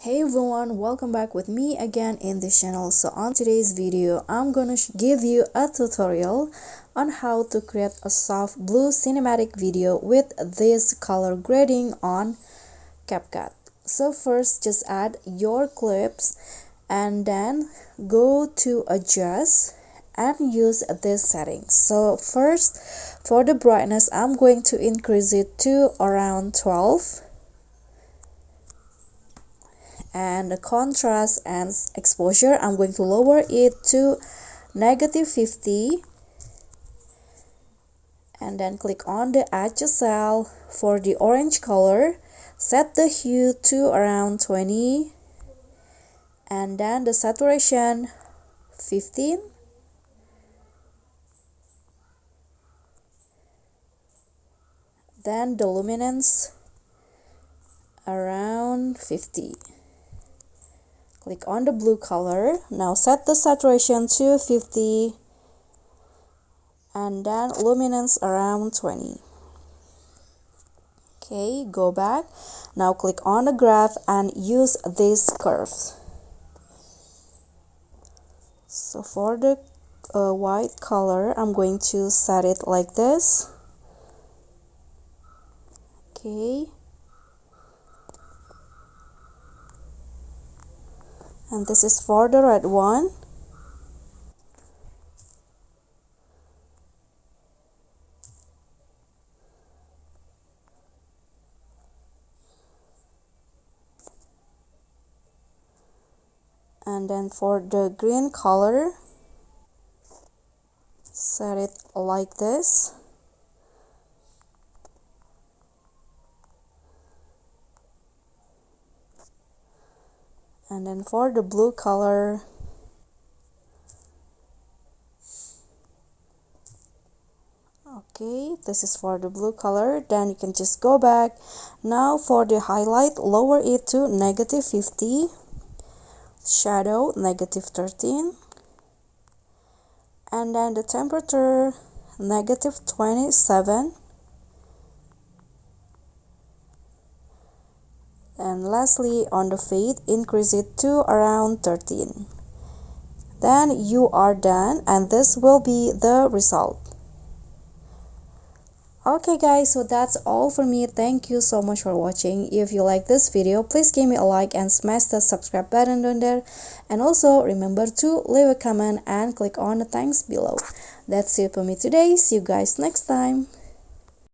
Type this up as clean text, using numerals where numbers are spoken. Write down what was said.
Hey everyone, welcome back with me again in this channel. So on today's video, I'm gonna give you a tutorial on how to create a soft blue cinematic video with this color grading on CapCut. So first, just add your clips and then go to adjust and use this settings. So first, for the brightness, I'm going to increase it to around 12, and the contrast and exposure, I'm going to lower it to -50, and then click on the adjust cell. For the orange color, set the hue to around 20, and then the saturation 15, then the luminance around 50. Click on the blue color. Now set the saturation to 50 and then luminance around 20. Okay, go back. Now click on the graph and use this curve. So for the white color, I'm going to set it like this. Okay. And this is for the red one. And then for the green color, set it like this. And then for the blue color, okay, this is for the blue color. Then you can just go back. Now for the highlight, lower it to -50, shadow -13, and then the temperature -27, and lastly on the fade, increase it to around 13. Then you are done, and this will be the result. Okay guys, so that's all for me. Thank you so much for watching. If you like this video, please give me a like and smash the subscribe button down there, and also remember to leave a comment and click on the thanks below. That's it for me today. See you guys next time.